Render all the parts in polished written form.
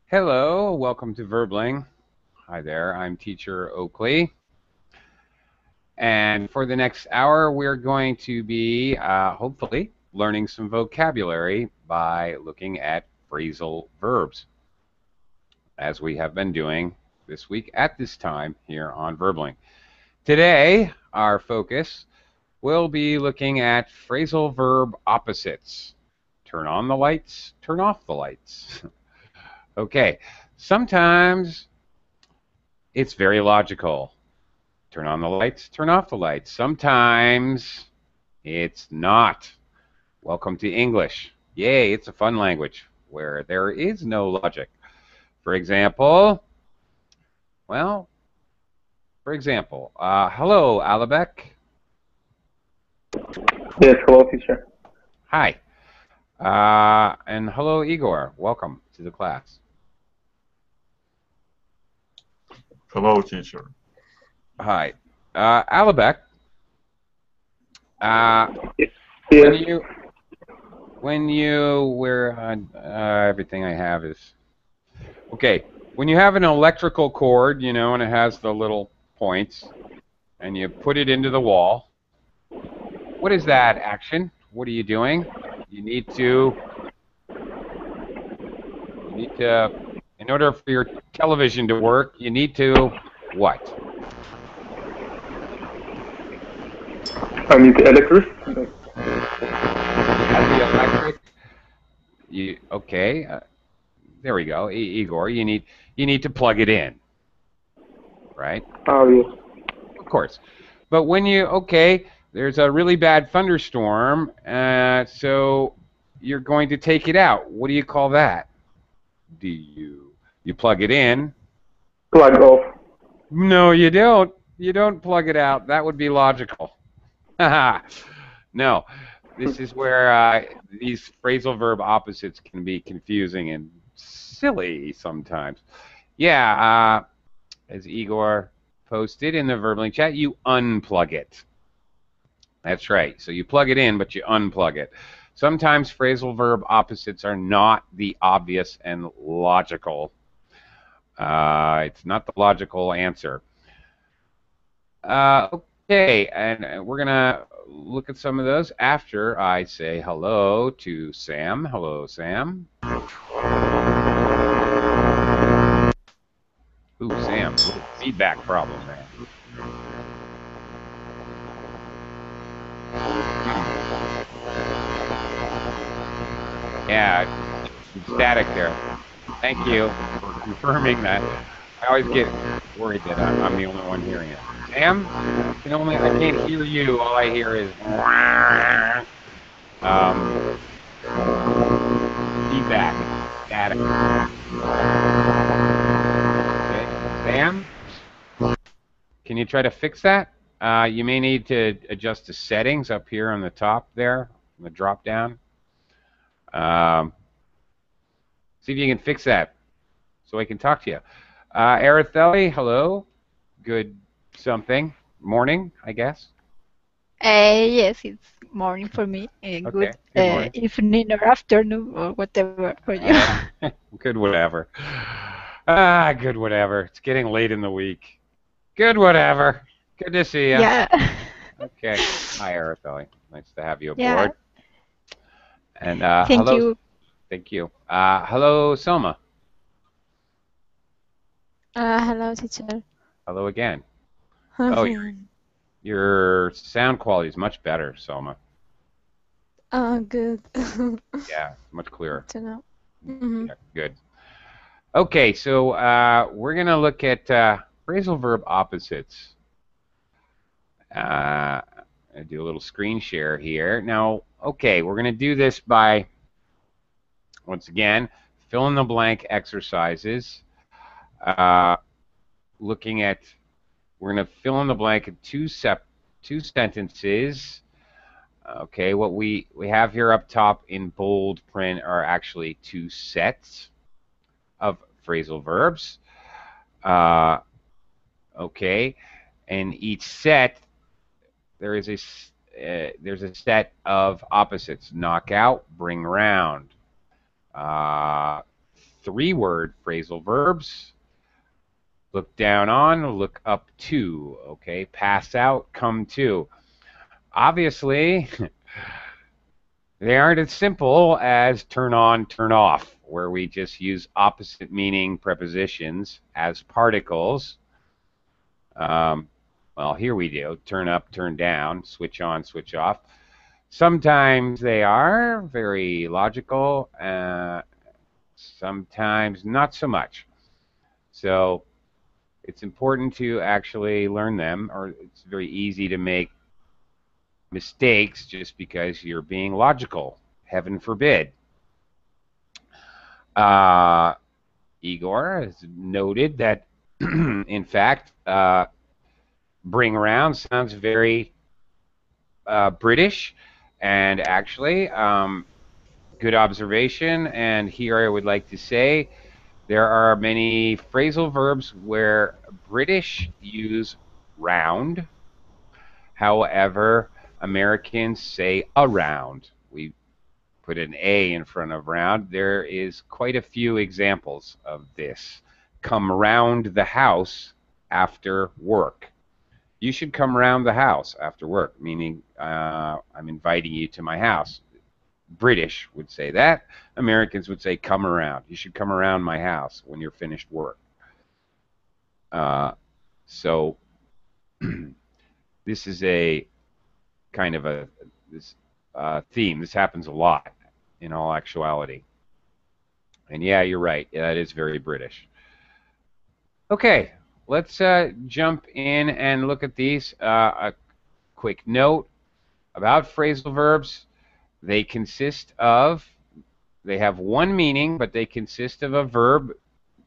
Hello, welcome to Verbling. Hi there, I'm teacher Oakley. And for the next hour, we're going to be, hopefully, learning some vocabulary by looking at phrasal verbs, as we have been doing this week at this time here on Verbling. Today, our focus will be looking at phrasal verb opposites. Turn on the lights, turn off the lights. Okay, sometimes it's very logical. Turn on the lights, turn off the lights. Sometimes it's not. Welcome to English. Yay, it's a fun language where there is no logic. For example, well, hello, Alabek. Yes, hello, teacher. Hi. And hello, Igor. Welcome to the class. Hello, teacher. Hi. Alabek, Yes. everything I have is, okay, when you have an electrical cord, and it has the little points, and you put it into the wall, what is that action? What are you doing? You need to, in order for your television to work, you need to, what? I need electricity. Have the electric, okay, there we go, Igor, you need to plug it in, right? Oh, yes. Of course. But when there's a really bad thunderstorm, so you're going to take it out. What do you call that? You plug it in? Plug off. No, you don't. You don't plug it out. That would be logical. No, this is where these phrasal verb opposites can be confusing and silly sometimes. Yeah, as Igor posted in the Verbling chat, you unplug it. That's right. So you plug it in, but you unplug it. Sometimes phrasal verb opposites are not the obvious and logical. It's not the logical answer. Okay, and we're going to look at some of those after I say hello to Sam. Hello, Sam. Ooh, Sam, little feedback problem there. Yeah, some static there. Thank you for confirming that. I always get worried that I'm the only one hearing it. Sam, I can't hear you. All I hear is feedback, static. Okay, Sam, can you try to fix that? You may need to adjust the settings up here on the top there, on the drop down. See if you can fix that so I can talk to you. Araceli, hello. Good something. Morning, I guess. Yes, it's morning for me. Okay, Good good morning. evening or afternoon or whatever for you. Good whatever. Good whatever. It's getting late in the week. Good whatever. Good to see you. Yeah. Okay. Hi, Araceli. Nice to have you aboard. Yeah. And Thank hello. you. Thank you. Hello, Selma. Hello, teacher. Hello again. Oh, your sound quality is much better, Selma. Good. Yeah, much clearer. To know. Yeah, good. Okay, so we're going to look at phrasal verb opposites. I do a little screen share here. Now, okay, we're going to do this by, once again, fill in the blank exercises. Looking at, we're going to fill in the blank in two sentences. Okay, what we have here up top in bold print are actually two sets of phrasal verbs. Okay, and each set there's a set of opposites: knock out, bring round, 3-word phrasal verbs. Look down on, look up to. Okay, pass out, come to. Obviously, they aren't as simple as turn on, turn off, where we just use opposite meaning prepositions as particles. Well, here we do. Turn up, turn down, switch on, switch off. Sometimes they are very logical, sometimes not so much. So it's important to actually learn them, or it's very easy to make mistakes just because you're being logical. Heaven forbid. Igor has noted that, in fact, bring around sounds very British, and actually, good observation. And here I would like to say there are many phrasal verbs where British use round. However, Americans say around. We put an A in front of round. There is quite a few examples of this. Come round the house after work. You should come around the house after work, meaning I'm inviting you to my house. British would say that. Americans would say come around. You should come around my house when you're finished work. So this is a kind of a theme. This happens a lot in all actuality. And yeah, you're right. That is very British. Okay, let's jump in and look at these. A quick note about phrasal verbs. They have one meaning, but they consist of a verb,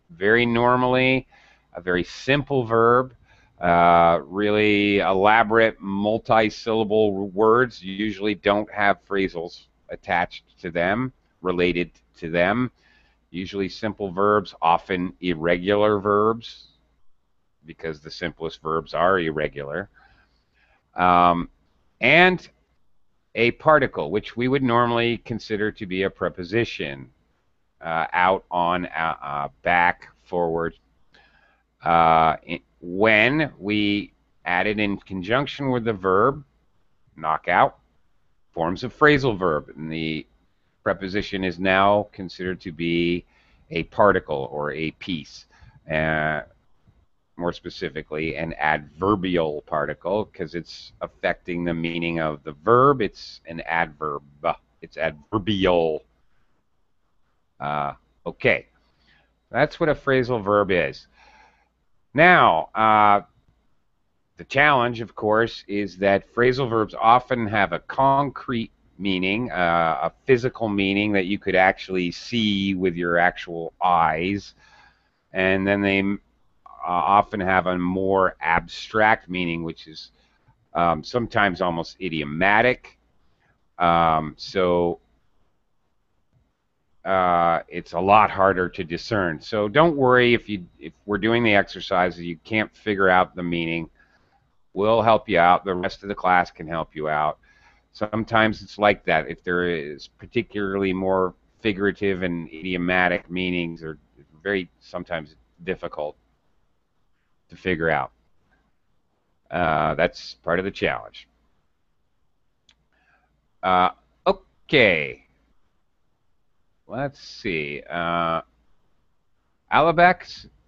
very normally a very simple verb. Really elaborate multi-syllable words usually don't have phrasals attached to them, related to them. Usually simple verbs, often irregular verbs, because the simplest verbs are irregular. And a particle, which we would normally consider to be a preposition, out, on, back, forward. When we add it in conjunction with the verb, knock out, forms a phrasal verb, and the preposition is now considered to be a particle or a piece. More specifically, an adverbial particle, because it's affecting the meaning of the verb. It's an adverb. It's adverbial. Okay, that's what a phrasal verb is. Now, the challenge, of course, is that phrasal verbs often have a concrete meaning, a physical meaning that you could actually see with your actual eyes, and then they often have a more abstract meaning, which is sometimes almost idiomatic. So it's a lot harder to discern. So don't worry if we're doing the exercise and you can't figure out the meaning. We'll help you out. The rest of the class can help you out. Sometimes it's like that. If there is particularly more figurative and idiomatic meanings, are very sometimes difficult to figure out. That's part of the challenge. Okay. Let's see. Alabek,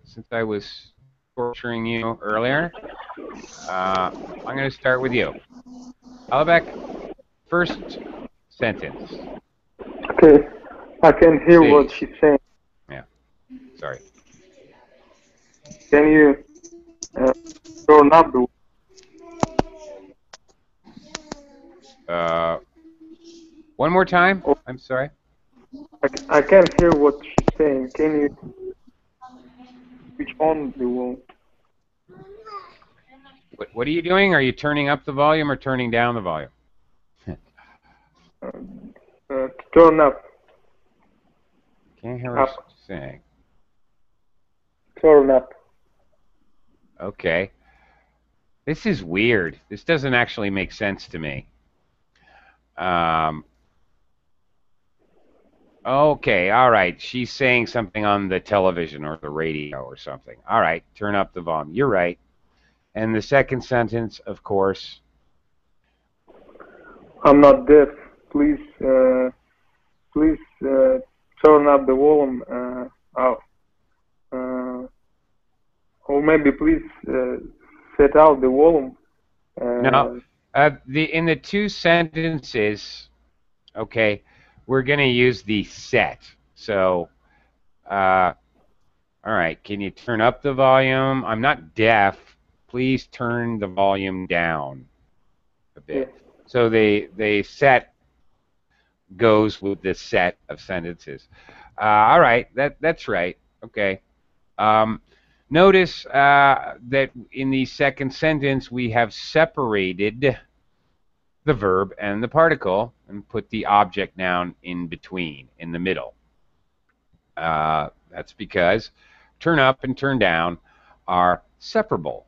since I was torturing you earlier, I'm going to start with you. Alabek, first sentence. Okay. I can hear what Please. she's saying. Yeah. Sorry. Can you turn up the... One more time. I'm sorry. I can't hear what she's saying. Can you switch on the volume? What are you doing? Are you turning up the volume or turning down the volume? Turn up. Can't hear what you're saying. Turn up. Okay. This is weird. This doesn't actually make sense to me. Okay, all right. She's saying something on the television or the radio or something. All right, turn up the volume. You're right. And the second sentence, of course. I'm not deaf. Please, please turn up the volume. Out. Or maybe please set out the volume. No, in the two sentences, okay, we're going to use the set. So, all right, can you turn up the volume? I'm not deaf. Please turn the volume down a Yeah. bit. So they set goes with this set of sentences. All right, that's right. Okay. Notice that in the second sentence we have separated the verb and the particle and put the object noun in between, in the middle. That's because turn up and turn down are separable.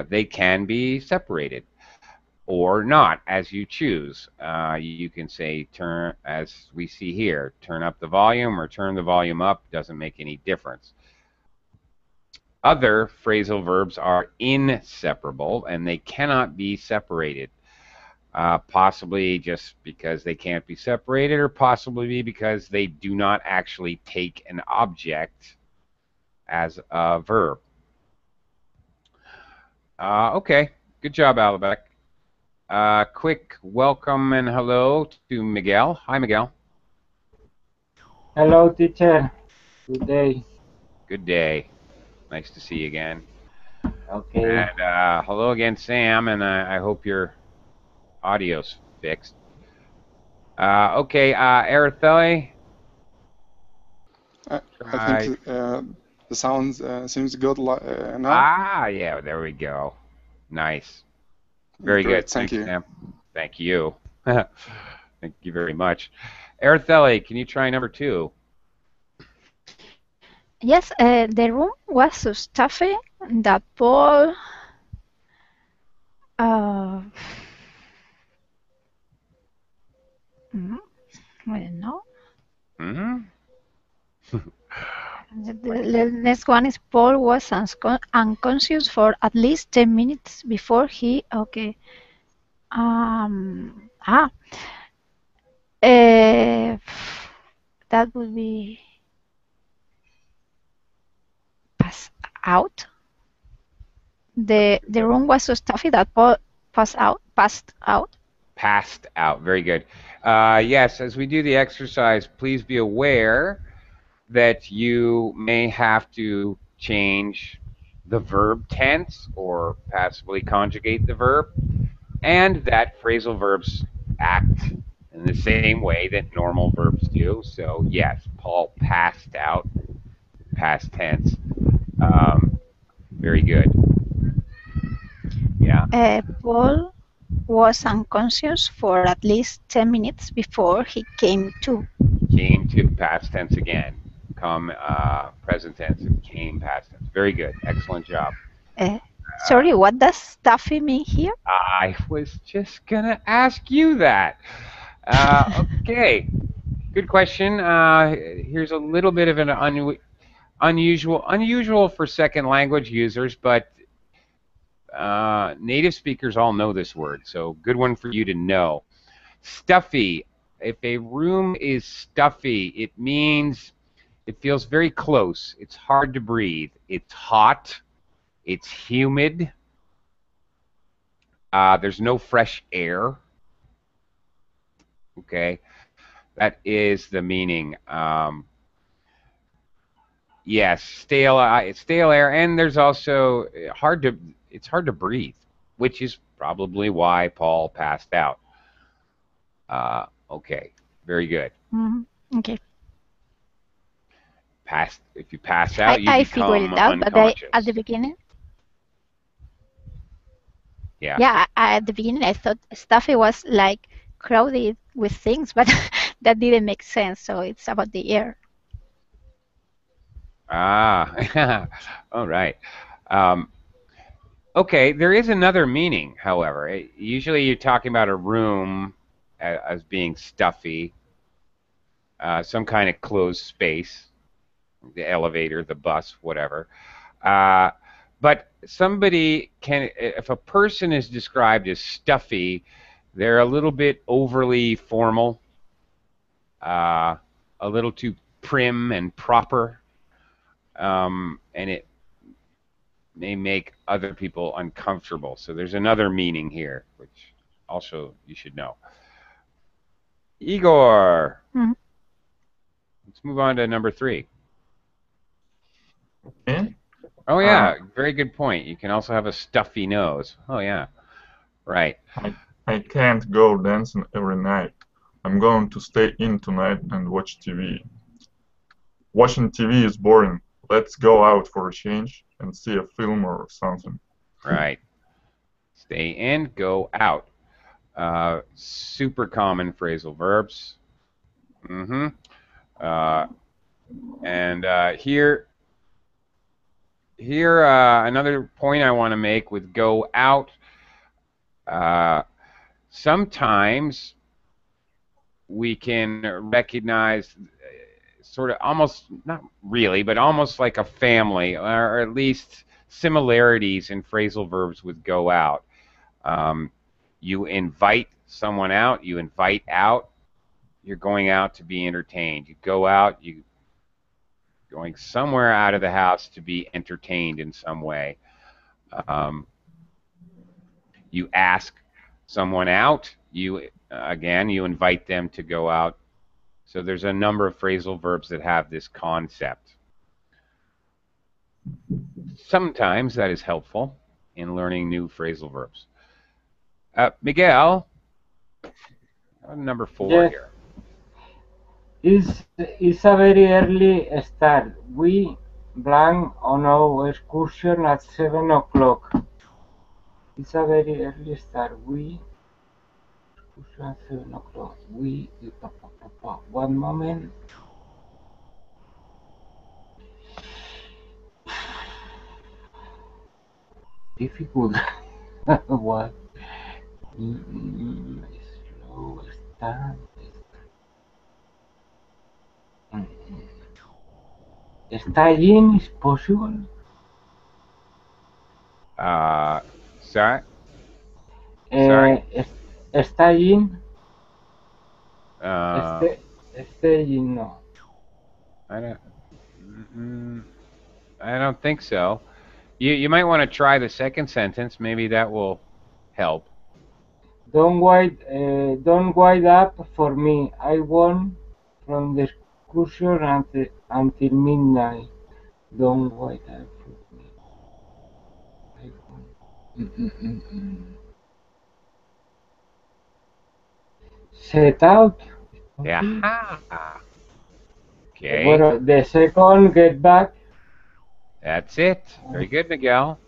They can be separated or not, as you choose. You can say turn, as we see here, turn up the volume or turn the volume up, doesn't make any difference. Other phrasal verbs are inseparable and they cannot be separated. Possibly just because they can't be separated, or possibly because they do not actually take an object as a verb. Okay, good job, Alabek. Quick welcome and hello to Miguel. Hi, Miguel. Hello, teacher. Good day. Good day. Nice to see you again. Okay. And hello again, Sam, and I hope your audio's fixed. Okay, Arethele. I think the sound seems good now. Ah, yeah, there we go. Nice. Very Great, good. thank Thanks, you. Sam. Thank you. Thank you very much. Arethele, can you try number 2? Yes, the room was so stuffy that Paul I don't know. Mm-hmm. The next one is Paul was unconscious for at least 10 minutes before he. Okay. Um. Ah. Uh, that would be pass out. The room was so stuffy that Paul passed out. Passed out. Very good. Yes, as we do the exercise, please be aware that you may have to change the verb tense or passively conjugate the verb, and that phrasal verbs act in the same way that normal verbs do. So, yes, Paul passed out, past tense. Very good. Yeah. Paul was unconscious for at least 10 minutes before he came to. Came to, past tense again. Come present tense and came past tense. Very good. Excellent job. Sorry, what does stuffy mean here? I was just going to ask you that. Okay. Good question. Here's a little bit of an unusual for second language users, but native speakers all know this word, so good one for you to know. Stuffy. If a room is stuffy, it means it feels very close. It's hard to breathe. It's hot. It's humid. There's no fresh air. Okay, that is the meaning. Yes, stale air, and there's also it's hard to breathe, which is probably why Paul passed out. Okay, very good. Okay. If you pass out, you I figured become it out, unconscious. but at the beginning. Yeah. Yeah, at the beginning I thought stuffy was like crowded with things, but that didn't make sense. So it's about the air. Ah, all right. Okay, there is another meaning, however. Usually you're talking about a room as being stuffy. some kind of closed space, the elevator, the bus, whatever. But somebody can, if a person is described as stuffy, they're a little bit overly formal, a little too prim and proper, and it may make other people uncomfortable. So there's another meaning here, which also you should know. Igor, let's move on to number 3. Okay. Oh yeah, very good point. You can also have a stuffy nose. Oh yeah, right. I can't go dancing every night. I'm going to stay in tonight and watch TV. Watching TV is boring. Let's go out for a change and see a film or something. Right. Stay in, go out. Super common phrasal verbs. And here, another point I want to make with go out. Sometimes we can recognize sort of almost, not really, but almost like a family, or at least similarities in phrasal verbs with go out. You invite someone out, you invite out, you're going out to be entertained. You go out, you're going somewhere out of the house to be entertained in some way. You ask someone out, you invite them to go out. So there's a number of phrasal verbs that have this concept. Sometimes that is helpful in learning new phrasal verbs. Miguel, number 4 Yes. here. It's a very early start. We plan on our excursion at 7 o'clock. It's a very early start. We excursion at 7 o'clock. One moment. Difficult. What? Slow start. Studying is possible. Sorry? Studying. Uh, Studying, no. I don't think so. You might want to try the second sentence. Maybe that will help. Don't wait up for me. I won't from the excursion until midnight. Don't wait up for me. I won't. Set out. Yeah. Okay. Well, the second, get back. That's it. Very good, Miguel.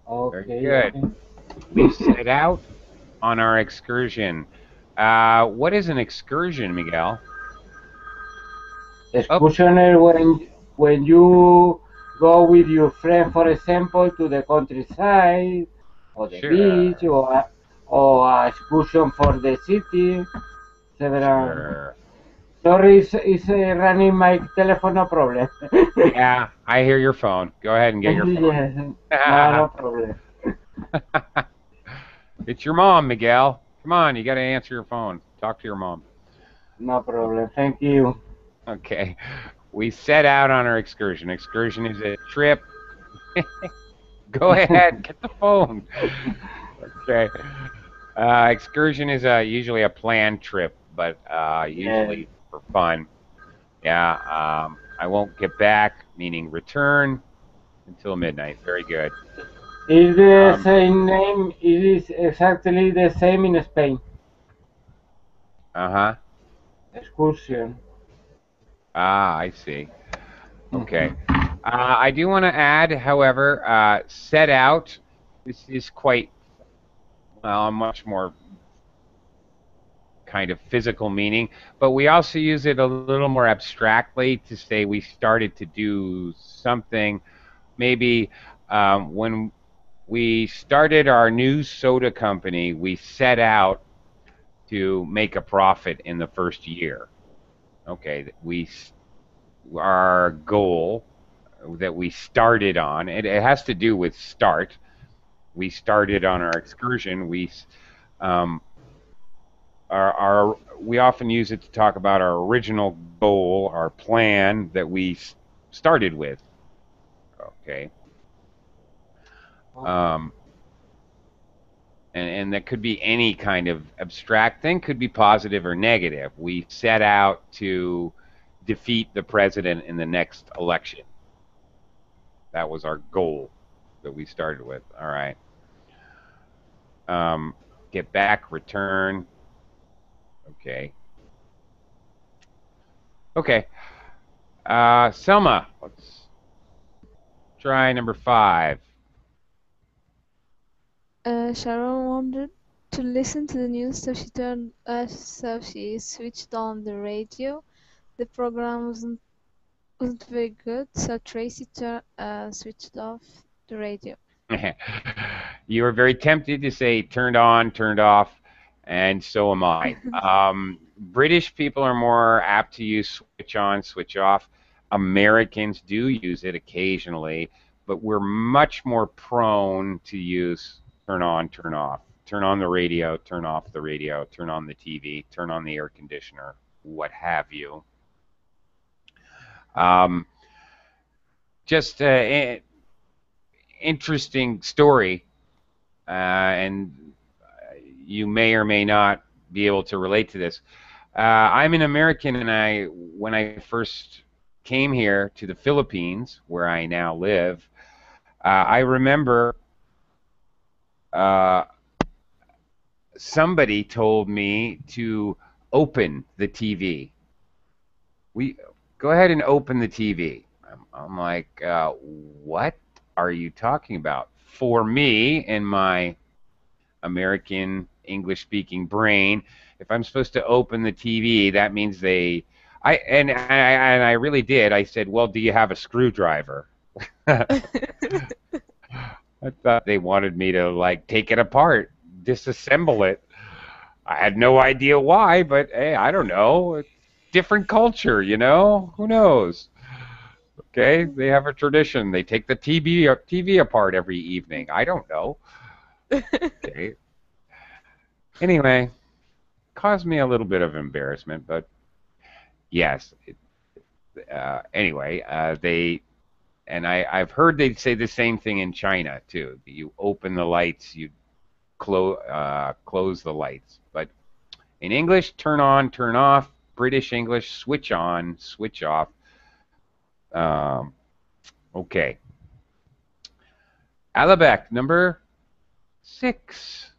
Okay. Very good. Okay. We set out on our excursion. What is an excursion, Miguel? Excursion is when you go with your friend, for example, to the countryside or the beach or excursion for the city. Several. Sure. Sorry, it's running my telephone, no problem. Yeah, I hear your phone. Go ahead and get your phone. Yes. No problem. It's your mom, Miguel. Come on, you got to answer your phone. Talk to your mom. No problem. Thank you. Okay. We set out on our excursion. Excursion is a trip. Go ahead, get the phone. Okay. Excursion is usually a planned trip, but usually for fun. Yeah. I won't get back, meaning return, until midnight. Very good. It's the same name. It is exactly the same in Spain. Uh-huh. Excursion. I see. Okay. I do want to add, however, set out. This is quite, well, much more kind of physical meaning, but we also use it a little more abstractly to say we started to do something. Maybe when we started our new soda company, we set out to make a profit in the first year. Okay, our goal that we started on. It has to do with start. We started on our excursion. Um, we often use it to talk about our original goal, our plan that we started with. Okay. Um, and that could be any kind of abstract thing, could be positive or negative. We set out to defeat the president in the next election. That was our goal that we started with. All right. Get back, return. Okay. Okay. Selma, let's try number 5. Sharon wanted to listen to the news, so she switched on the radio. The program wasn't very good, so Tracy switched off the radio. You were very tempted to say turned on, turned off, and so am I. British people are more apt to use switch on, switch off. Americans do use it occasionally, but we're much more prone to use turn on, turn off. Turn on the radio, turn off the radio, turn on the TV, turn on the air conditioner, what have you. Um, just interesting story, and you may or may not be able to relate to this. I'm an American, and when I first came here to the Philippines, where I now live, I remember uh, somebody told me to open the TV. We go ahead and open the TV. I'm like, what are you talking about? For me, in my American English speaking brain, if I'm supposed to open the TV, that means I really did. I said, well, do you have a screwdriver? I thought they wanted me to like take it apart, disassemble it. I had no idea why, but hey, I don't know. It's different culture, you know? Who knows? Okay, they have a tradition. They take the TV apart every evening. I don't know. Okay. Anyway, caused me a little bit of embarrassment, but yes. Anyway, I've heard they say the same thing in China too. You open the lights, you close the lights. But in English, turn on, turn off. British English, switch on, switch off. Um, okay. Alabek, number 6.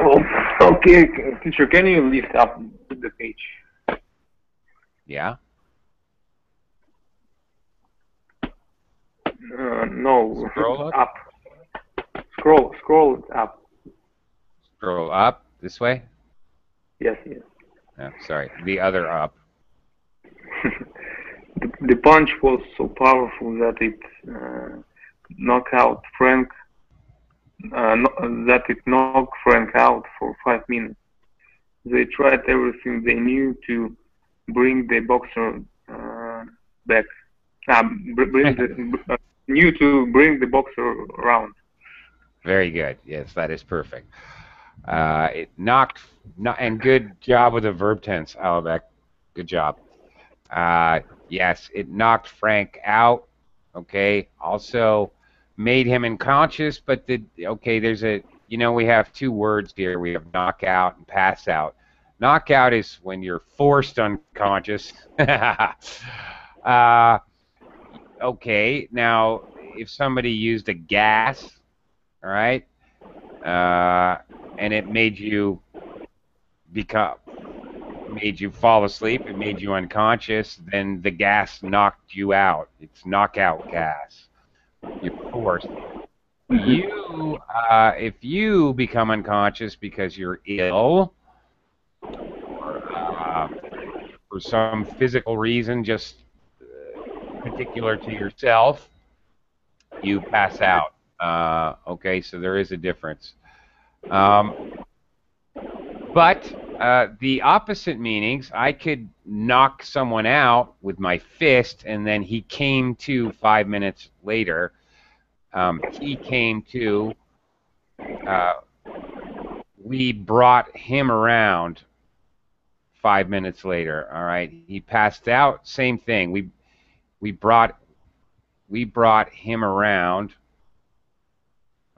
Oh, okay, teacher, can you lift up the page? Yeah. No, Scroll up. up. Scroll it up. Scroll up this way. Yes. Oh, sorry, the other up. The punch was so powerful that it knocked Frank out for 5 minutes. They tried everything they knew to bring the boxer back. Knew to bring the boxer around. Very good. Yes, that is perfect. It knocked, and good job with the verb tense, Alabek. Good job. Yes, it knocked Frank out. Okay. Also made him unconscious, but there's we have 2 words here. We have knockout and pass out. Knockout is when you're forced unconscious. Okay. Now, if somebody used a gas, all right, and it made you fall asleep, it made you unconscious, then the gas knocked you out. It's knockout gas. You're forced. If you become unconscious because you're ill, or for some physical reason, just particular to yourself, you pass out. Okay, so there is a difference. But the opposite meanings, I could knock someone out with my fist, and then he came to 5 minutes later. He came to. We brought him around 5 minutes later. All right, he passed out. Same thing. We brought him around.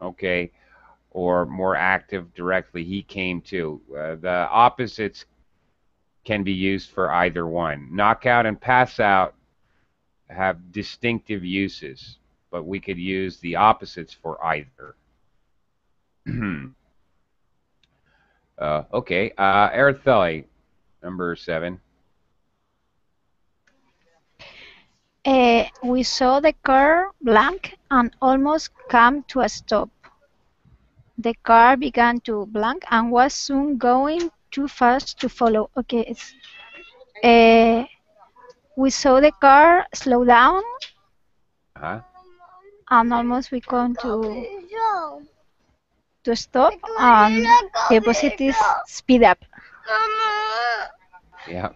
Okay, or more active directly. He came to. The opposites can be used for either one. Knockout and pass out have distinctive uses, but we could use the opposites for either. Okay, Araceli, number 7. We saw the car blank and almost come to a stop. The car began to blank and was soon going too fast to follow. Okay, we saw the car slow down Uh-huh. and almost we come to stop, and the opposite is speed up. Yeah.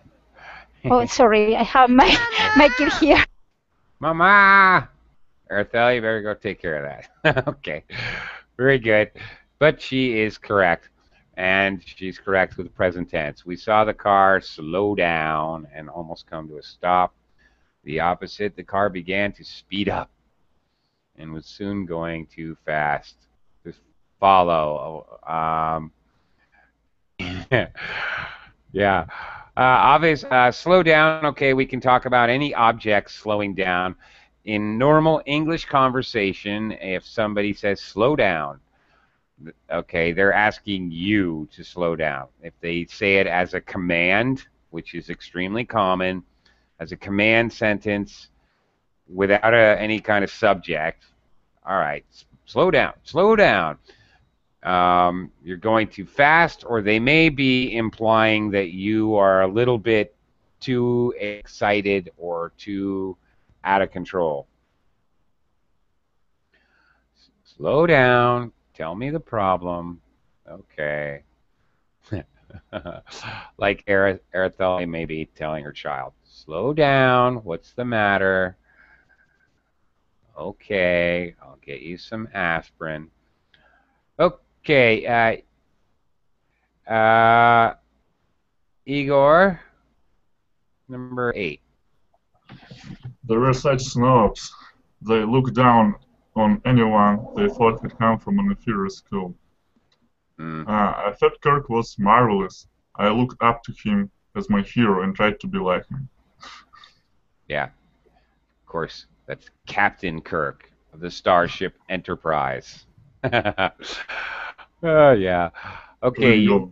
Oh, sorry, I have my kid here. Mama! Araceli, you better go take care of that. Okay. Very good. But she is correct. And she's correct with the present tense. We saw the car slow down and almost come to a stop. The opposite, the car began to speed up and was soon going too fast to follow. Yeah. Slow down. Okay, we can talk about any object slowing down. In normal English conversation, if somebody says slow down, okay, they're asking you to slow down. If they say it as a command, which is extremely common, as a command sentence without any kind of subject, all right, slow down, slow down. You're going too fast, or they may be implying that you are a little bit too excited or too out of control. Slow down. Tell me the problem. Okay. Like Araceli may be telling her child, slow down. What's the matter? Okay, I'll get you some aspirin. Okay, Igor, number 8. They were such snobs. They looked down on anyone they thought had come from an inferior school. I thought Kirk was marvelous. I looked up to him as my hero and tried to be like him. Yeah, of course, that's Captain Kirk of the Starship Enterprise. Oh, yeah. Okay, you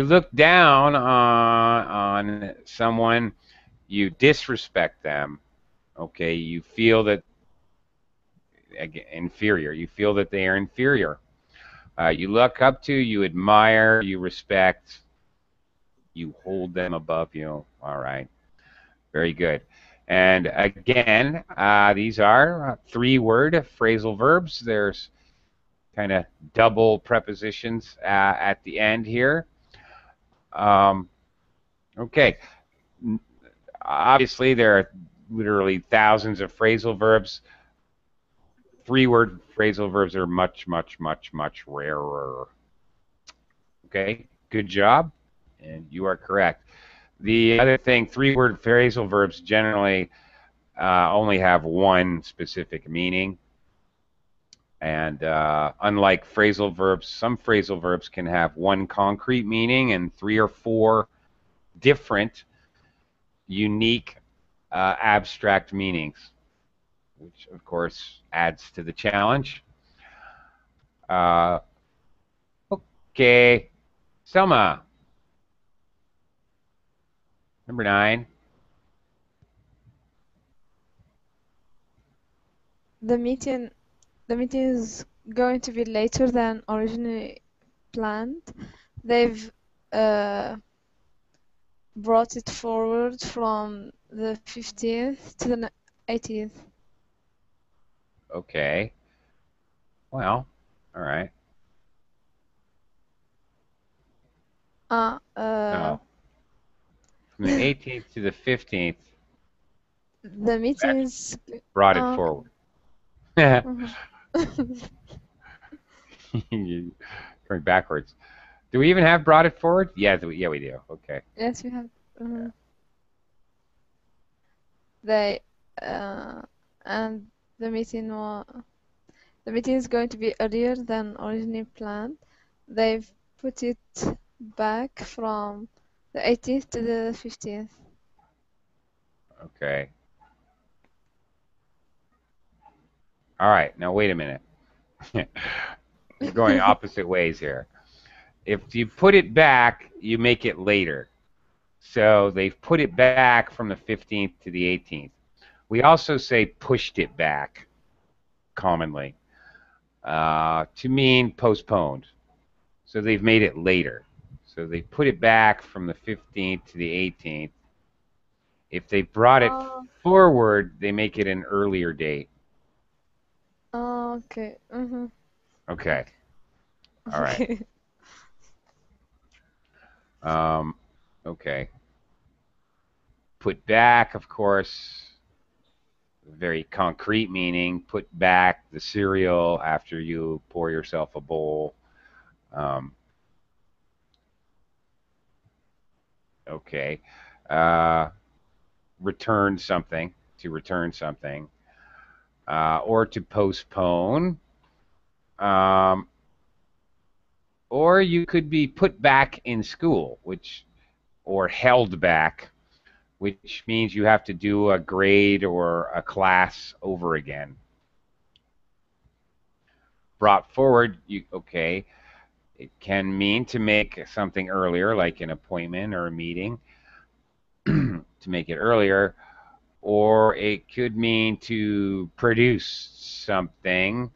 look down on someone, you disrespect them. Okay, you feel that inferior. You feel that they are inferior. You look up to, you admire, you respect, you hold them above you. All right, very good. And again, these are 3-word phrasal verbs. There's kind of double prepositions at the end here. Okay. Obviously, there are literally thousands of phrasal verbs. 3-word phrasal verbs are much, much, much, much rarer. Okay, good job, and you are correct. The other thing, 3-word phrasal verbs generally only have one specific meaning. And unlike phrasal verbs, some phrasal verbs can have one concrete meaning and 3 or 4 different, unique, abstract meanings, which of course adds to the challenge. Okay, Selma, number 9. The meeting is going to be later than originally planned. They've brought it forward from the 15th to the 18th. Okay. Well, all right. Uh, No. From the 18th to the 15th, the meetings. brought it Uh, forward. mhm. Going backwards. Do we even have brought it forward? Yeah, yeah, we do. Okay. Yes, we have. They and the meeting is going to be earlier than originally planned. They've put it back from the 18th to the 15th. Okay. All right. Now wait a minute. We're going opposite ways here. If you put it back, you make it later. So they've put it back from the 15th to the 18th. We also say pushed it back commonly to mean postponed. So they've made it later. So they put it back from the 15th to the 18th. If they brought it forward, they make it an earlier date. Okay. Okay. All right. Okay. Put back, of course, very concrete meaning. Put back the cereal after you pour yourself a bowl. Okay. Return something, to return something. Or to postpone. Or you could be put back in school, or held back, which means you have to do a grade or a class over again. Brought forward, okay, it can mean to make something earlier, like an appointment or a meeting, to make it earlier, or it could mean to produce something.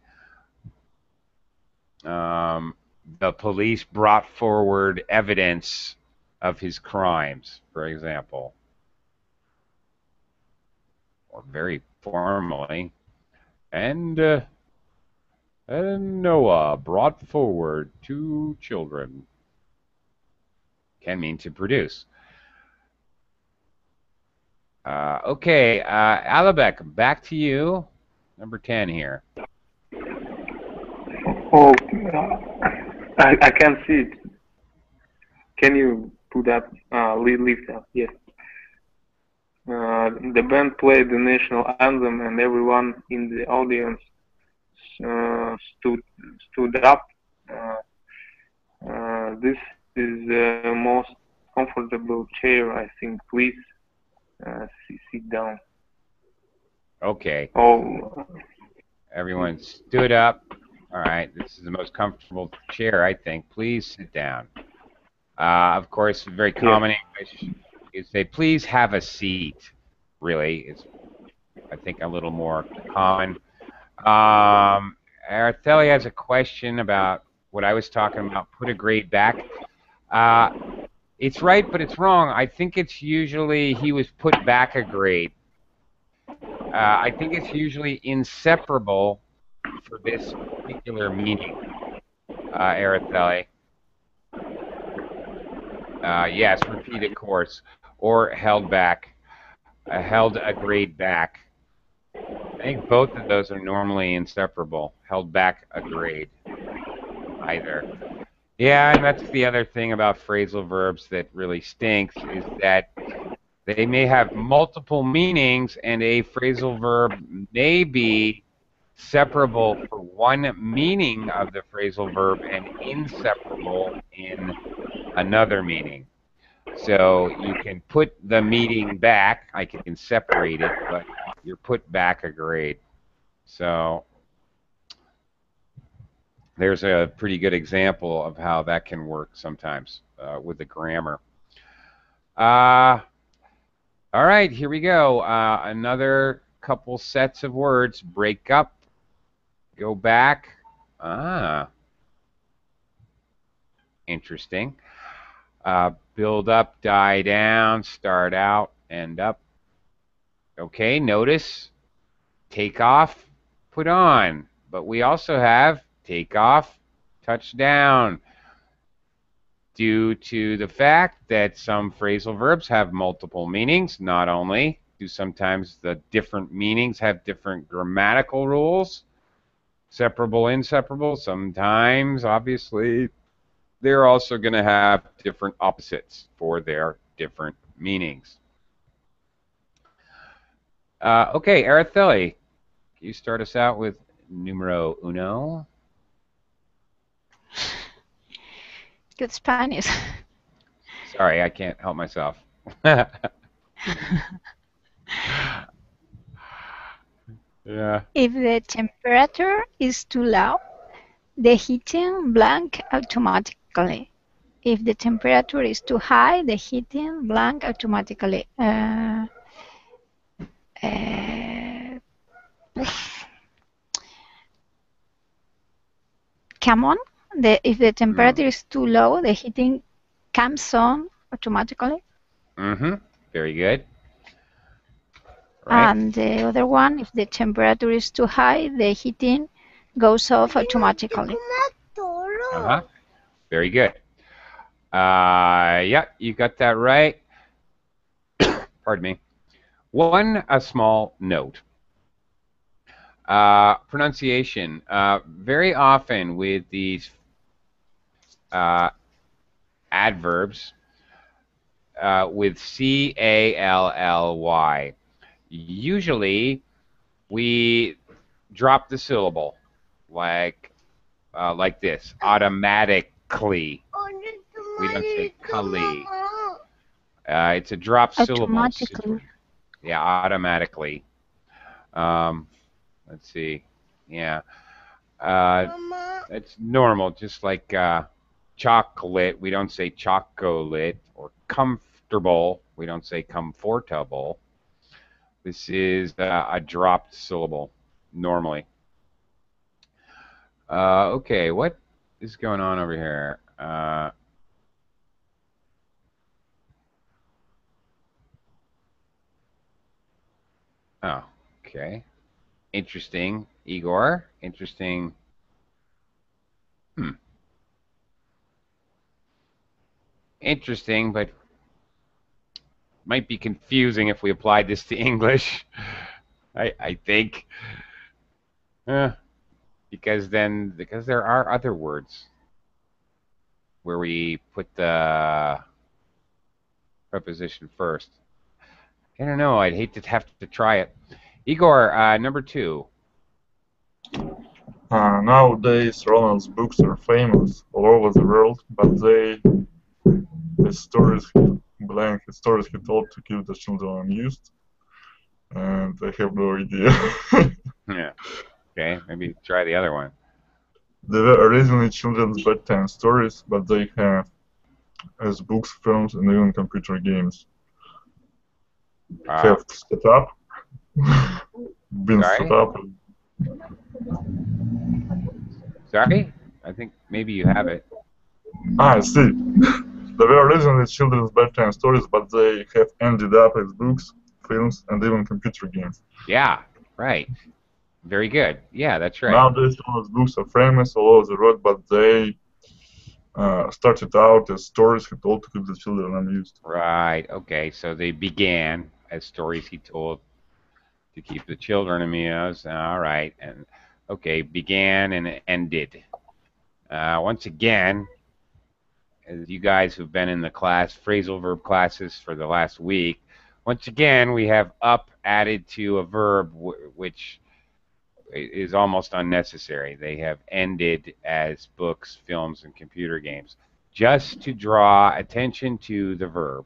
The police brought forward evidence of his crimes, for example, or very formally. And Noah brought forward 2 children. Can mean to produce. Okay, Alabek, back to you. Number 10 here. Oh, I can't see it. Can you put that lift up? Yes. The band played the national anthem, and everyone in the audience stood up. This is the most comfortable chair, I think. Please sit down. Okay. Oh. Everyone stood up. All right, this is the most comfortable chair, I think. Please sit down. Of course, very common English is say, please have a seat. Really, it's, I think, a little more common. Artheli has a question about what I was talking about, put a grade back. It's right, but it's wrong. I think it's usually he was put back a grade. I think it's usually inseparable for this particular meaning, Araceli. Yes, repeated course or held back, held a grade back. I think both of those are normally inseparable. Held back a grade, either. Yeah, and that's the other thing about phrasal verbs that really stinks is that they may have multiple meanings, and a phrasal verb may be separable for one meaning of the phrasal verb and inseparable in another meaning. So you can put the meaning back. I can separate it, but you're put back a grade. So there's a pretty good example of how that can work sometimes with the grammar. All right, here we go. Another couple sets of words. Break up. Go back. Interesting. Build up, die down, start out, end up. Okay, notice take off, put on. But we also have take off, touch down. due to the fact that some phrasal verbs have multiple meanings. Not only do sometimes the different meanings have different grammatical rules, separable, inseparable, sometimes, obviously, they're also going to have different opposites for their different meanings. Okay, Araceli, can you start us out with numero uno? Good Spanish. Sorry, I can't help myself. Yeah. If the temperature is too low, the heating blank automatically. If the temperature is too high, the heating blank automatically. Come on. If the temperature is too low, the heating comes on automatically. Mm-hmm. Very good. Right. And the other one, if the temperature is too high, the heating goes off automatically. Uh-huh. Very good. Yeah, you got that right. Pardon me. A small note. Pronunciation. Very often with these adverbs with C-A-L-L-Y, usually we drop the syllable like this, automatically. We don't say cully. It's a drop syllable. Automatically. Yeah, automatically. Let's see. Yeah. It's normal, just like chocolate. We don't say chocolate, or comfortable. We don't say comfortable. This is a dropped syllable normally. Okay, what is going on over here? Oh, okay. Interesting. Igor, interesting. Interesting, but might be confusing if we applied this to English. I think. Because there are other words where we put the preposition first. I don't know. I'd hate to have to try it. Igor, number 2. Nowadays, Ronald's books are famous all over the world, but the stories he told to keep the children amused, and I have no idea. Yeah. Okay, maybe try the other one. They were originally children's bedtime stories, but they have as books, films, and even computer games. Have set up, been Sorry? set up. Sorry? I think maybe you have it. I see. They were originally children's bedtime stories, but they have ended up as books, films, and even computer games. Yeah, right. Very good. Yeah, that's right. Nowadays, children's books are famous all over the world, but they started out as stories he told to keep the children amused. Right. Okay. So they began as stories he told to keep the children amused. All right. And okay, began and ended. Once again, as you guys who've been in the phrasal verb classes for the last week, once again we have up added to a verb which is almost unnecessary. They have ended as books, films, and computer games, just to draw attention to the verb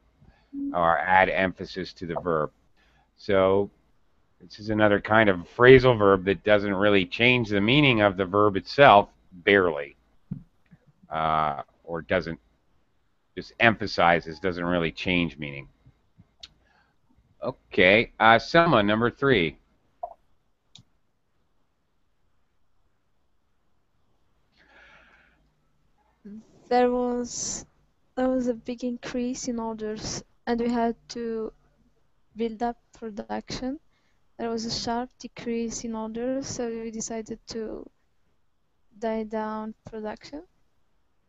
or add emphasis to the verb. So this is another kind of phrasal verb that doesn't really change the meaning of the verb itself, barely, or doesn't just emphasizes, doesn't really change meaning. Okay, Selma, number 3. There was a big increase in orders, and we had to build up production. There was a sharp decrease in orders, so we decided to die down production.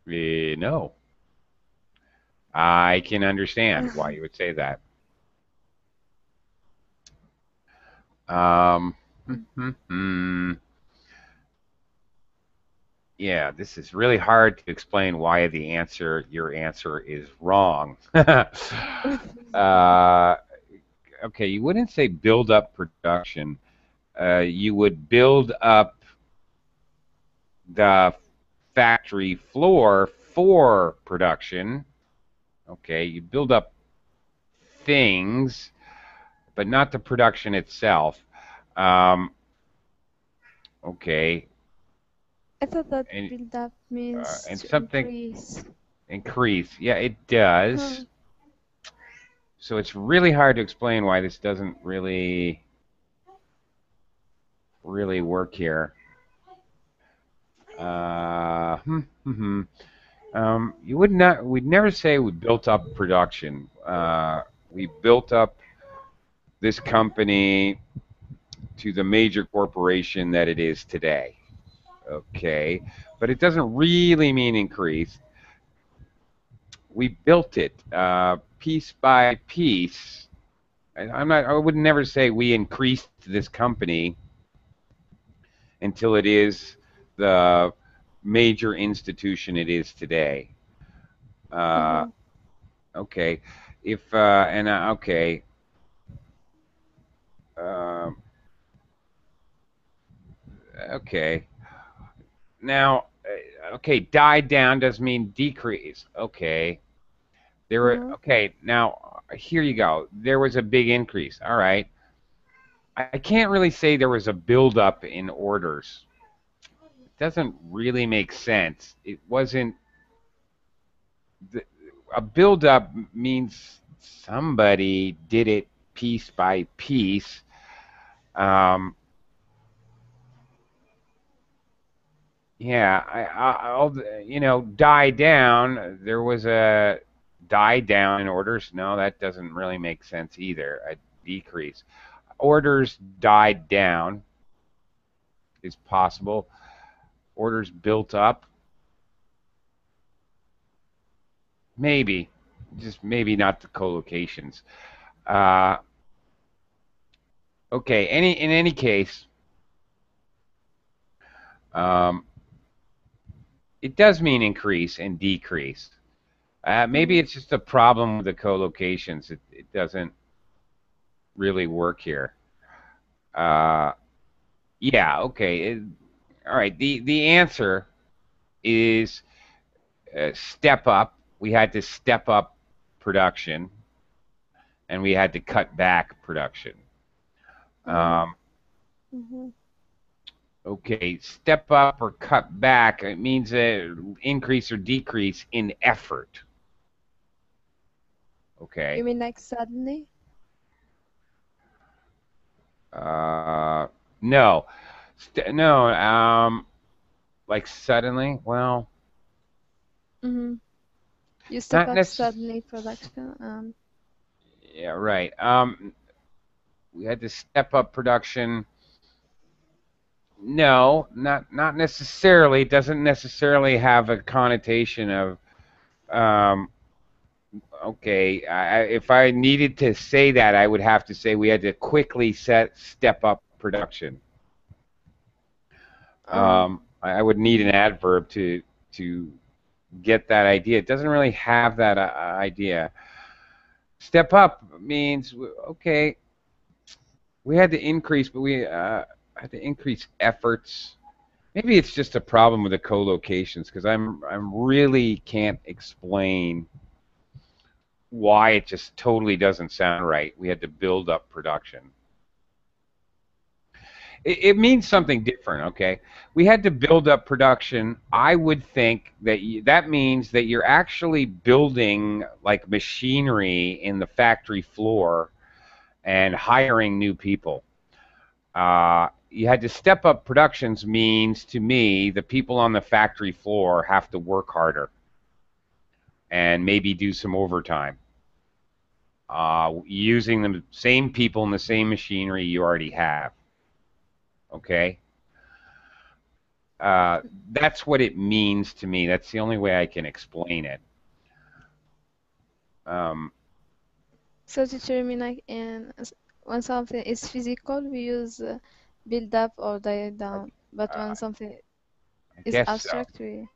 No. I can understand why you would say that. Um, yeah, this is really hard to explain why your answer is wrong. Okay, you wouldn't say build up production. You would build up the factory floor for production. Okay, you build up things, but not the production itself. Um, okay, I thought that and build up means and to something increase. increase. Yeah, it Huh. does. So it's really hard to explain why this doesn't really work here. Uh, hmm, hmm, hmm. We'd never say we built up production. We built up this company to the major corporation that it is today. Okay, but it doesn't really mean increase. We built it piece by piece. I would never say we increased this company until it is the major institution it is today. Uh, Mhm. okay, if and okay, uh, okay. Now, okay, died down does mean decrease. Okay, there were Mhm. okay. Now here you go. There was a big increase. All right, I can't really say there was a buildup in orders. It doesn't really make sense. It wasn't. The, a buildup means somebody did it piece by piece. Um, yeah, I'll die down. There was a die down in orders. No, that doesn't really make sense either. A decrease. Orders died down is possible. Orders built up, maybe, just maybe not the collocations. Uh, okay, in any case, um, it does mean increase and decrease. Maybe Mhm. it's just a problem with the collocations. It doesn't really work here. Uh, yeah, okay. All right. The answer is step up. We had to step up production, and we had to cut back production. Mhm. Um, Mhm. okay, step up or cut back. It means increase or decrease in effort. You Okay. mean like suddenly? Uh, no, no. Like suddenly. Well, Mhm. You step not up necessarily. suddenly production and. Yeah, right. We had to step up production. No, not necessarily. It doesn't necessarily have a connotation of um, okay. If I needed to say that, I would have to say we had to quickly step up production. I would need an Mhm. adverb to get that idea. It doesn't really have that idea. Step up means okay. We had to increase, but we had to increase efforts. Maybe it's just a problem with the co-locations because I'm really can't explain why it just totally doesn't sound right. We had to build up production. It means something different, okay? We had to build up production. I would think that that means that you're actually building like machinery in the factory floor and hiring new people. You had to step up productions means to me the people on the factory floor have to work harder and maybe do some overtime using the same people and the same machinery you already have. Okay, uh, that's what it means to me. That's the only way I can explain it. So teacher, you mean like when something is physical, we use build up or die down. But when something I is guess so. abstract, we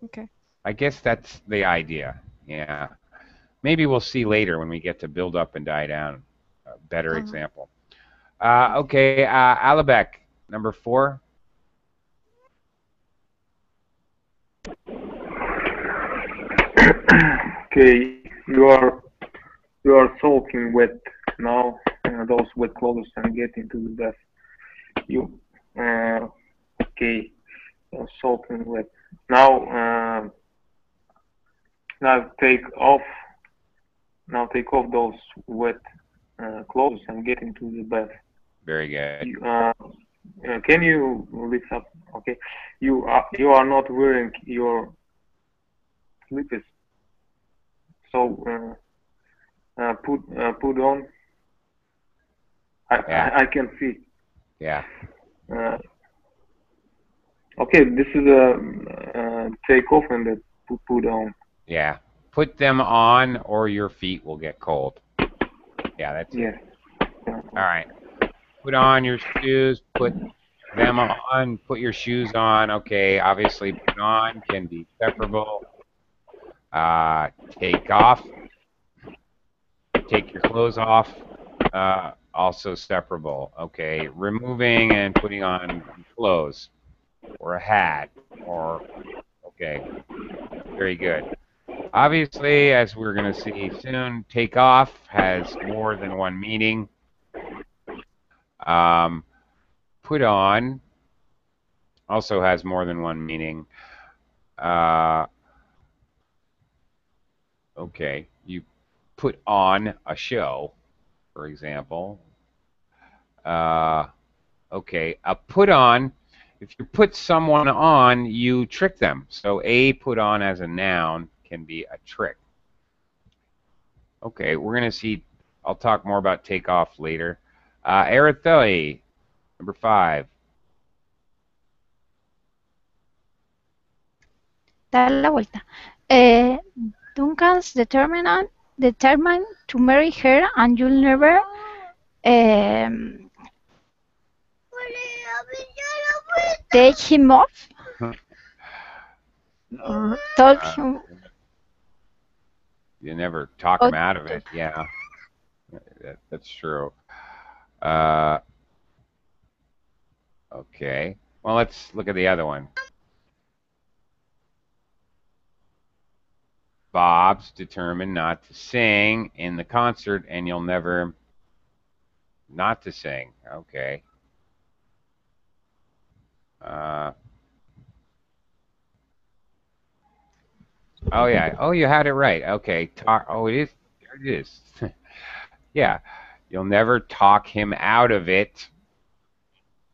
okay. I guess that's the idea. Yeah. Maybe we'll see later when we get to build up and die down. A better example. Okay, Alabek, number 4. Okay, you are soaking wet now. Those wet clothes and get into the bath. You okay? You're soaking wet now. Now take off. Now take off those wet clothes and get into the bath. Very good. Can you lift up? Okay, you are not wearing your slippers, so put on. I can see. Yeah. Okay, this is a take off and the put on. Yeah. Put them on or your feet will get cold. Yeah, that's it. All right. Put on your shoes. Put them on. Put your shoes on. Okay. Obviously, put on can be separable. Take off. Take your clothes off. Also separable. Okay. Removing and putting on clothes or a hat or okay. Very good. Obviously, as we're going to see soon, take off has more than one meaning. Put on also has more than one meaning. Okay, you put on a show, for example. Okay, a put on, if you put someone on, you trick them. So a put on as a noun can be a trick. Okay, we're going to see, I'll talk more about take off later. Erathoi, number 5. Dar la vuelta. Duncan's determined to marry her, and you'll never take him off. Talk him. You never talk him out of it. Yeah, that's true. Okay. Well, let's look at the other one. Bob's determined not to sing in the concert, and you'll never not to sing. Okay. Oh yeah. Oh, you had it right. Okay. Talk. Oh, it is. There it is. Yeah. You'll never talk him out of it.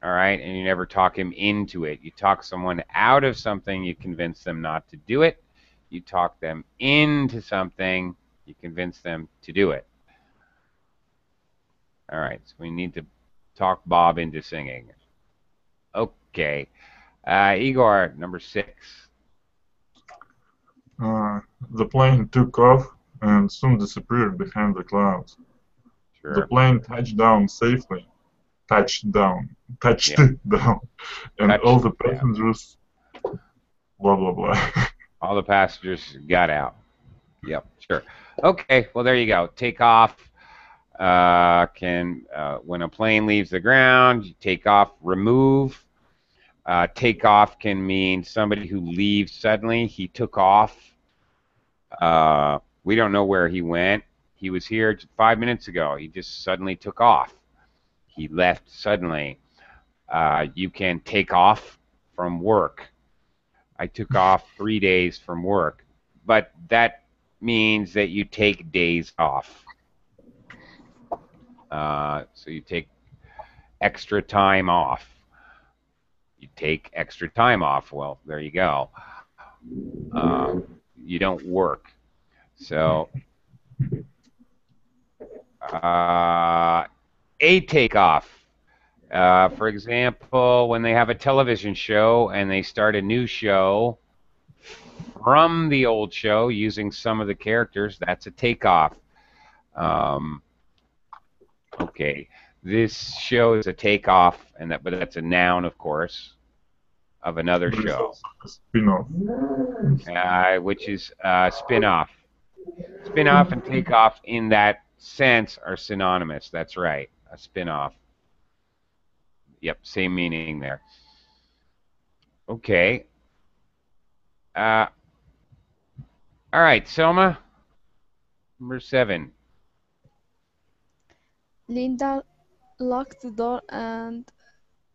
All right, and you never talk him into it. You talk someone out of something, you convince them not to do it. You talk them into something, you convince them to do it. All right, so we need to talk Bob into singing. Okay. Igor, number 6. The plane took off and soon disappeared behind the clouds. Sure. The plane touched down safely. Down, and all the passengers, blah, blah, blah. All the passengers got out. Yep, sure. Okay, well, there you go. Take off when a plane leaves the ground, you take off, remove. Take off can mean somebody who leaves suddenly. He took off. We don't know where he went. He was here 5 minutes ago. He just suddenly took off. He left suddenly. You can take off from work. I took off 3 days from work. But that means that you take days off. So you take extra time off. You take extra time off. Well, there you go. You don't work. So a takeoff. For example, when they have a television show and they start a new show from the old show using some of the characters, that's a takeoff. Okay, this show is a takeoff, but that's a noun, of course, of another There is show, also a spin-off. which is spin-off. Spin-off and takeoff in that sense are synonymous. That's right, a spin-off. Yep, same meaning there. Okay. All right, Selma, number 7. Linda locked the door and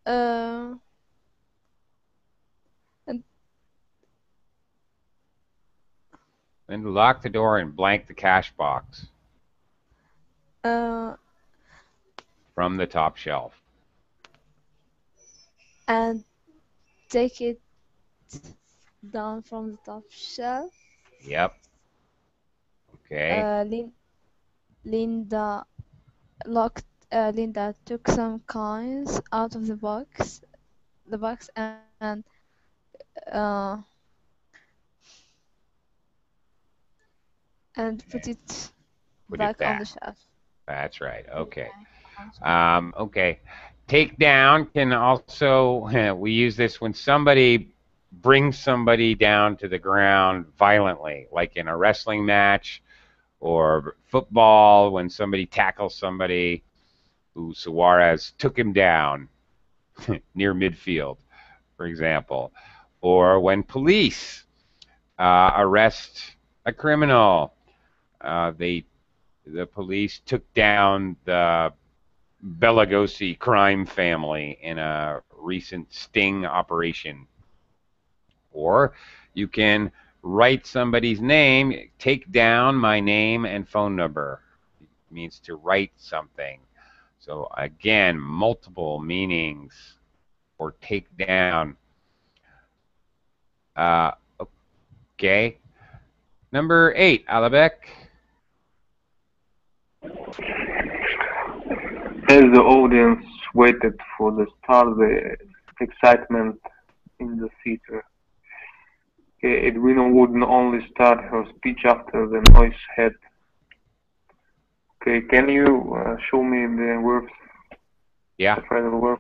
uh, Then lock the door and blank the cash box uh, from the top shelf. and take it down from the top shelf. Yep. Okay. Linda took some coins out of the box uh, and put it Put back it on the back. shelf. That's right. Okay. Okay. Take down can also, we use this when somebody brings somebody down to the ground violently, like in a wrestling match or football when somebody tackles somebody. Who Suarez took him down near midfield, for example. Or when police arrest a criminal, the police took down the Bela Lugosi crime family in a recent sting operation. Or you can write somebody's name, take down my name and phone number. It means to write something. So again, multiple meanings for take down. Okay. Number 8, Alabek. As the audience waited for the start, the excitement in the theater. Edwina wouldn't only start her speech after the noise had. Okay, can you show me the verbs? Yeah. The phrasal verb.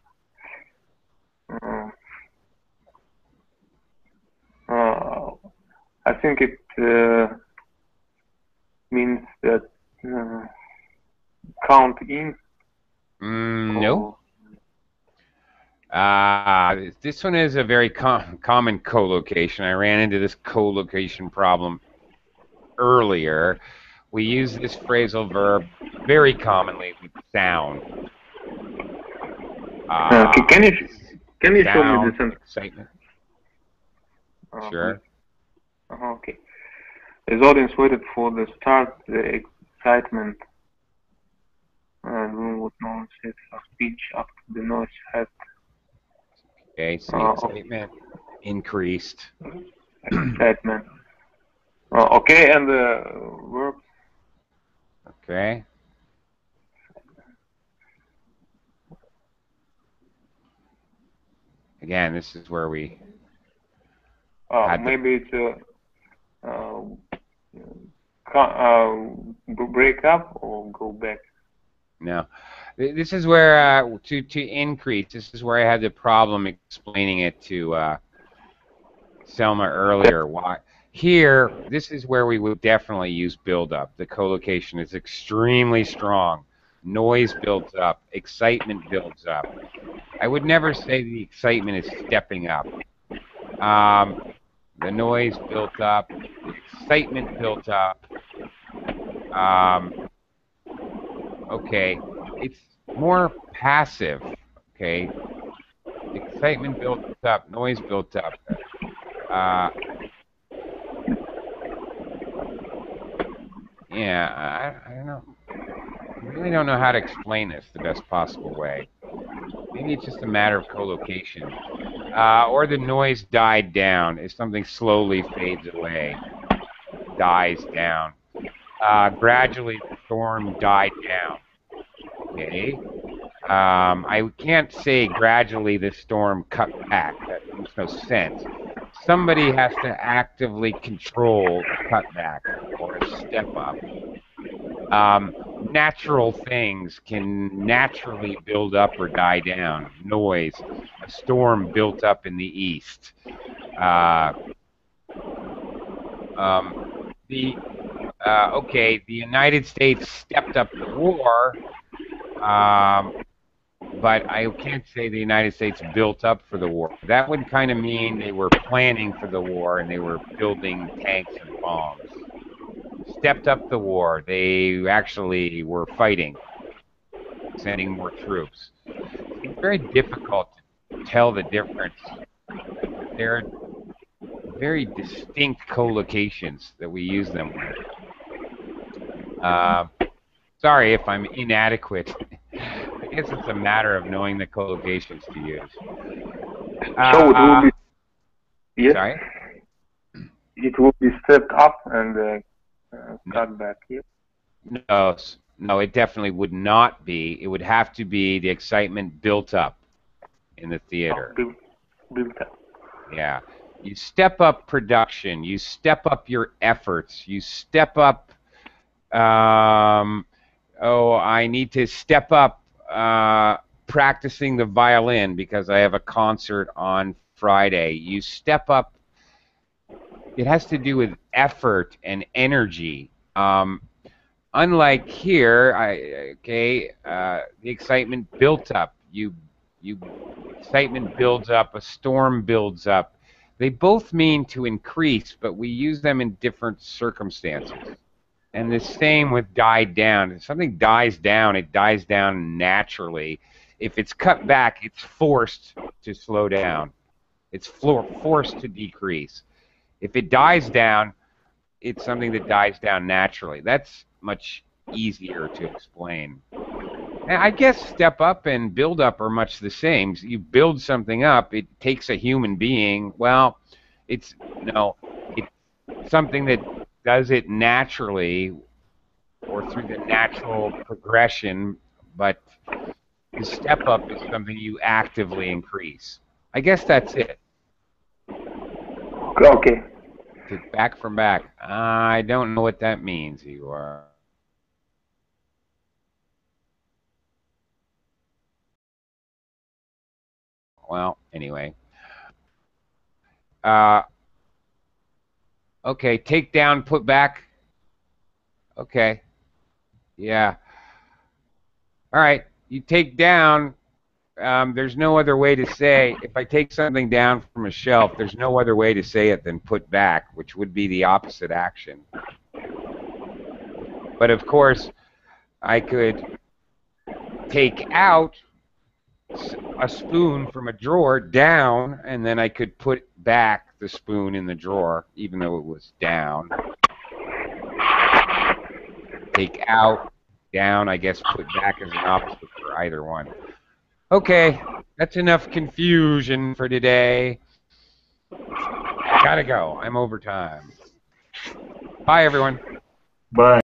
I think it means that count in. No. This one is a very common co-location. I ran into this co-location problem earlier. We use this phrasal verb very commonly with sound. Can you show me the sentence? Excitement. Sure. Okay. As audience waited for the start, the excitement, and room would not set a speech after the noise had. Okay, so excitement increased. Excitement. Okay, and the verb. Okay. Again, this is where we. Maybe it's break up or go back. No, this is where to increase. This is where I had the problem explaining it to Selma earlier. Why here? This is where we would definitely use build up. The collocation is extremely strong. Noise builds up. Excitement builds up. I would never say the excitement is stepping up. The noise built up. The excitement built up. Okay, it's more passive. Okay, excitement built up, noise built up. Yeah, I don't know. I really don't know how to explain this the best possible way. Maybe it's just a matter of collocation. Or the noise died down. If something slowly fades away, dies down. Gradually, the storm died down. Okay. I can't say gradually the storm cut back. That makes no sense. somebody has to actively control a cutback or a step up. Natural things can naturally build up or die down. Noise, a storm built up in the east. Okay, the United States stepped up the war, but I can't say the United States built up for the war. That would kind of mean they were planning for the war and they were building tanks and bombs. Stepped up the war. They actually were fighting, sending more troops. It's very difficult to tell the difference. There are very distinct collocations that we use them with. Sorry if I'm inadequate. I guess it's a matter of knowing the collocations to use. So it will be, yes, sorry? it will be stepped up and cut back. Yes. No, it definitely would not be. It would have to be the excitement built up in the theater. Built up. Yeah. You step up production. You step up your efforts. You step up, I need to step up practicing the violin because I have a concert on Friday. You step up. It has to do with effort and energy. Unlike here, the excitement built up. Excitement builds up. A storm builds up. They both mean to increase, but we use them in different circumstances. And the same with died down. If something dies down, it dies down naturally. If it's cut back, it's forced to slow down. It's forced to decrease. If it dies down, it's something that dies down naturally. That's much easier to explain. And I guess step up and build up are much the same. You build something up, it takes a human being. Well, it's something that does it naturally or through the natural progression, but the step up is something you actively increase. I guess that's it. Okay. Back from back. I don't know what that means, Igor. Well, anyway. Okay, take down, put back. Okay. Yeah. All right. You take down. There's no other way to say, if I take something down from a shelf, there's no other way to say it than put back, which would be the opposite action. But of course, I could take out a spoon from a drawer down, and then I could put back the spoon in the drawer, even though it was down. Take out, down, I guess put back is an opposite for either one. Okay, that's enough confusion for today. Gotta go. I'm over time. Bye, everyone. Bye.